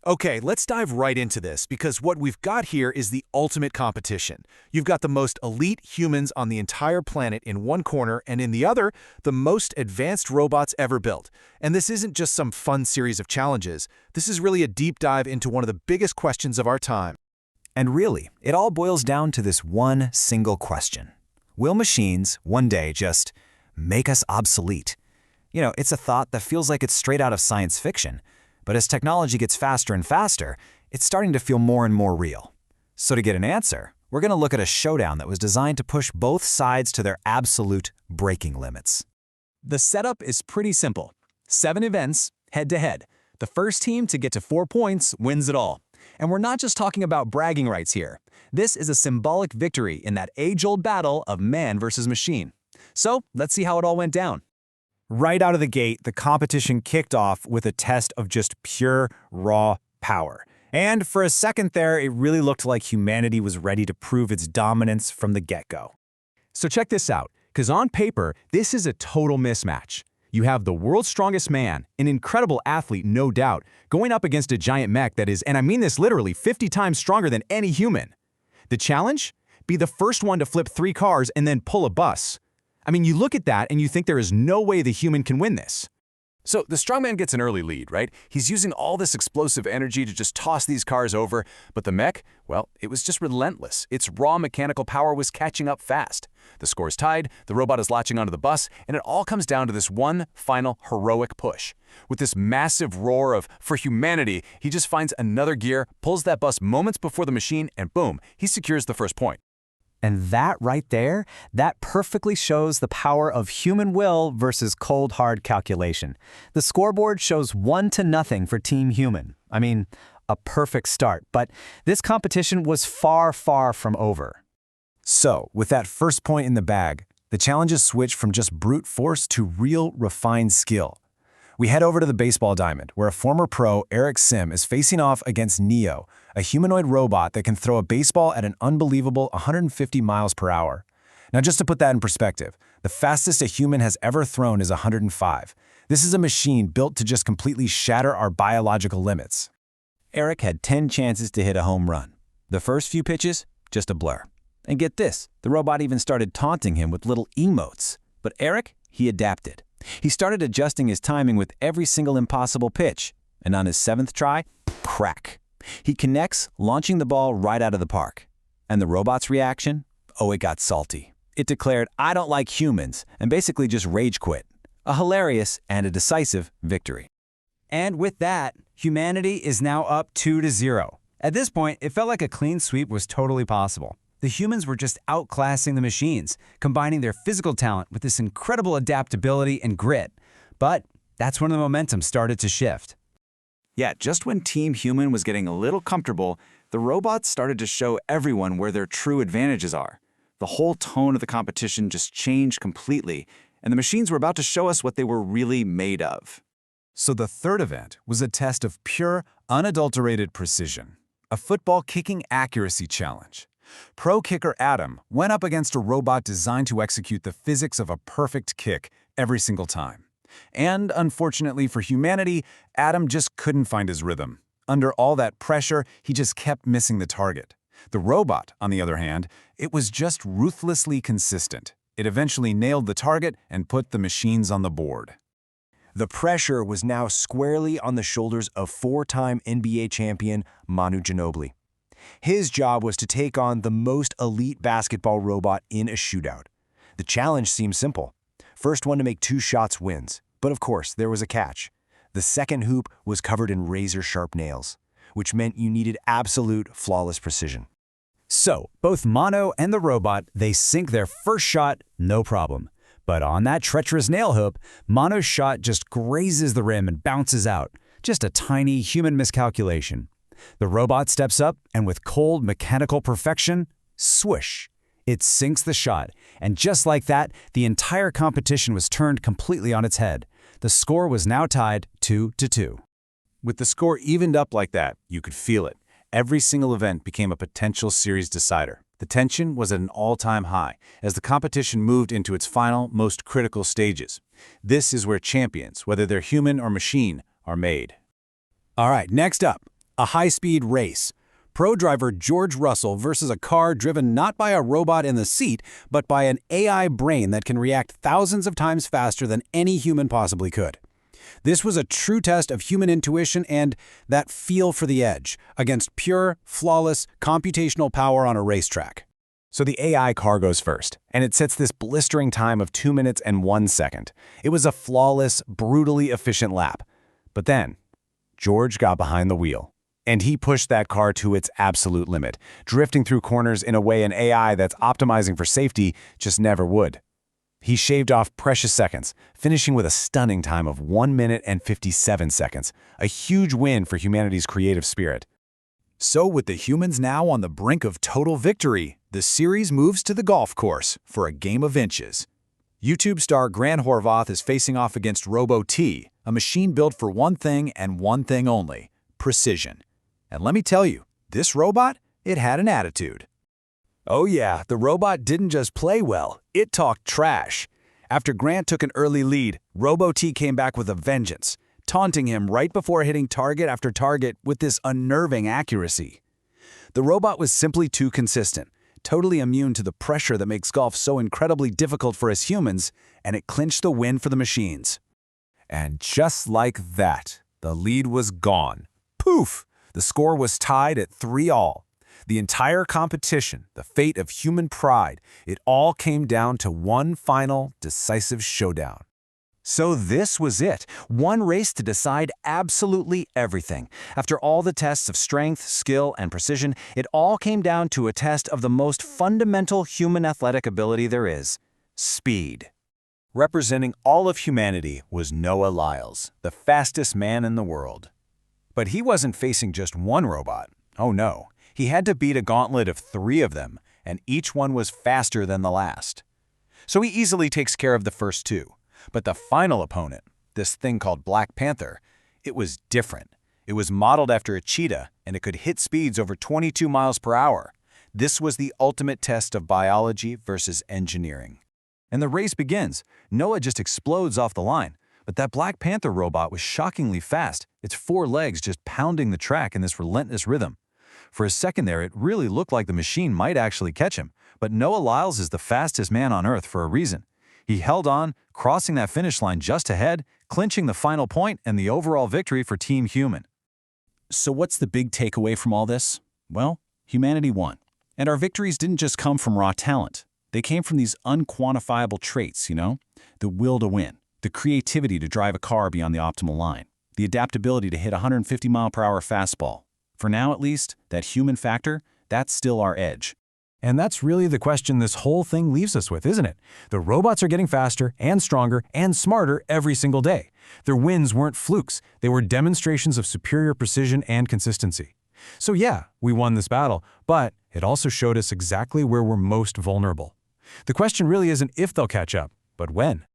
Okay, let's dive right into this because what we've got here is the ultimate competition. You've got the most elite humans on the entire planet in one corner, and in the other, the most advanced robots ever built. And this isn't just some fun series of challenges. This is really a deep dive into one of the biggest questions of our time. And really, it all boils down to this one single question. Will machines, one day, just make us obsolete? It's a thought that feels like it's straight out of science fiction. But as technology gets faster and faster, it's starting to feel more and more real. So to get an answer, we're going to look at a showdown that was designed to push both sides to their absolute breaking limits. The setup is pretty simple. 7 events, head-to-head. The first team to get to 4 points wins it all. And we're not just talking about bragging rights here. This is a symbolic victory in that age-old battle of man versus machine. So let's see how it all went down. Right out of the gate, the competition kicked off with a test of just pure, raw power. And for a second there, it really looked like humanity was ready to prove its dominance from the get-go. So check this out, because on paper, this is a total mismatch. You have the world's strongest man, an incredible athlete, no doubt, going up against a giant mech that is, and I mean this literally, 50 times stronger than any human. The challenge? Be the first one to flip 3 cars and then pull a bus. I mean, you look at that and you think there is no way the human can win this. So the strongman gets an early lead, right? He's using all this explosive energy to just toss these cars over, but the mech, well, it was just relentless. Its raw mechanical power was catching up fast. The score's tied, the robot is latching onto the bus, and it all comes down to this one final heroic push. With this massive roar of, for humanity, he just finds another gear, pulls that bus moments before the machine, and boom, he secures the first point. And that right there, that perfectly shows the power of human will versus cold, hard calculation. The scoreboard shows 1-0 for Team Human. I mean, a perfect start, but this competition was far, far from over. So, with that first point in the bag, the challenges switched from just brute force to real, refined skill. We head over to the baseball diamond, where a former pro, Eric Sim, is facing off against Neo, a humanoid robot that can throw a baseball at an unbelievable 150 miles per hour. Now, just to put that in perspective, the fastest a human has ever thrown is 105. This is a machine built to just completely shatter our biological limits. Eric had 10 chances to hit a home run. The first few pitches, just a blur. And get this, the robot even started taunting him with little emotes. But Eric, he adapted. He started adjusting his timing with every single impossible pitch, and on his 7th try, crack. He connects, launching the ball right out of the park. And the robot's reaction? Oh, it got salty. It declared, "I don't like humans," and basically just rage quit. A hilarious and a decisive victory. And with that, humanity is now up 2-0. At this point, it felt like a clean sweep was totally possible. The humans were just outclassing the machines, combining their physical talent with this incredible adaptability and grit. But that's when the momentum started to shift. Yeah, just when Team Human was getting a little comfortable, the robots started to show everyone where their true advantages are. The whole tone of the competition just changed completely, and the machines were about to show us what they were really made of. So the third event was a test of pure, unadulterated precision, a football kicking accuracy challenge. Pro kicker Adam went up against a robot designed to execute the physics of a perfect kick every single time. And unfortunately for humanity, Adam just couldn't find his rhythm. Under all that pressure, he just kept missing the target. The robot, on the other hand, it was just ruthlessly consistent. It eventually nailed the target and put the machines on the board. The pressure was now squarely on the shoulders of 4-time NBA champion Manu Ginobili. His job was to take on the most elite basketball robot in a shootout. The challenge seemed simple. First one to make 2 shots wins. But of course, there was a catch. The second hoop was covered in razor-sharp nails, which meant you needed absolute, flawless precision. So, both Mono and the robot, they sink their first shot, no problem. But on that treacherous nail hoop, Mono's shot just grazes the rim and bounces out. Just a tiny human miscalculation. The robot steps up, and with cold mechanical perfection, swish, it sinks the shot. And just like that, the entire competition was turned completely on its head. The score was now tied 2-2. With the score evened up like that, you could feel it. Every single event became a potential series decider. The tension was at an all-time high as the competition moved into its final, most critical stages. This is where champions, whether they're human or machine, are made. All right, next up, A high-speed race. Pro driver George Russell versus a car driven not by a robot in the seat, but by an AI brain that can react thousands of times faster than any human possibly could. This was a true test of human intuition and that feel for the edge against pure, flawless, computational power on a racetrack. So the AI car goes first, and it sets this blistering time of 2 minutes and 1 second. It was a flawless, brutally efficient lap. But then, George got behind the wheel. And he pushed that car to its absolute limit, drifting through corners in a way an AI that's optimizing for safety just never would. He shaved off precious seconds, finishing with a stunning time of 1 minute and 57 seconds, a huge win for humanity's creative spirit. So with the humans now on the brink of total victory, the series moves to the golf course for a game of inches. YouTube star Grant Horvath is facing off against Robo-T, a machine built for one thing and one thing only: precision. And let me tell you, this robot, it had an attitude. Oh yeah, the robot didn't just play well, it talked trash. After Grant took an early lead, Robo-T came back with a vengeance, taunting him right before hitting target after target with this unnerving accuracy. The robot was simply too consistent, totally immune to the pressure that makes golf so incredibly difficult for us humans, and it clinched the win for the machines. And just like that, the lead was gone. Poof! The score was tied at 3-all. The entire competition, the fate of human pride, it all came down to one final, decisive showdown. So this was it, one race to decide absolutely everything. After all the tests of strength, skill, and precision, it all came down to a test of the most fundamental human athletic ability there is: speed. Representing all of humanity was Noah Lyles, the fastest man in the world. But he wasn't facing just one robot. Oh no, he had to beat a gauntlet of 3 of them, and each one was faster than the last. So he easily takes care of the first 2. But the final opponent, this thing called Black Panther, it was different. It was modeled after a cheetah, and it could hit speeds over 22 miles per hour. This was the ultimate test of biology versus engineering. And the race begins. Noah just explodes off the line. But that Black Panther robot was shockingly fast, its 4 legs just pounding the track in this relentless rhythm. For a second there, it really looked like the machine might actually catch him. But Noah Lyles is the fastest man on Earth for a reason. He held on, crossing that finish line just ahead, clinching the final point and the overall victory for Team Human. So what's the big takeaway from all this? Well, humanity won. And our victories didn't just come from raw talent. They came from these unquantifiable traits, the will to win, the creativity to drive a car beyond the optimal line, the adaptability to hit a 150-mile-per-hour fastball. For now, at least, that human factor, that's still our edge. And that's really the question this whole thing leaves us with, isn't it? The robots are getting faster and stronger and smarter every single day. Their wins weren't flukes. They were demonstrations of superior precision and consistency. So yeah, we won this battle, but it also showed us exactly where we're most vulnerable. The question really isn't if they'll catch up, but when.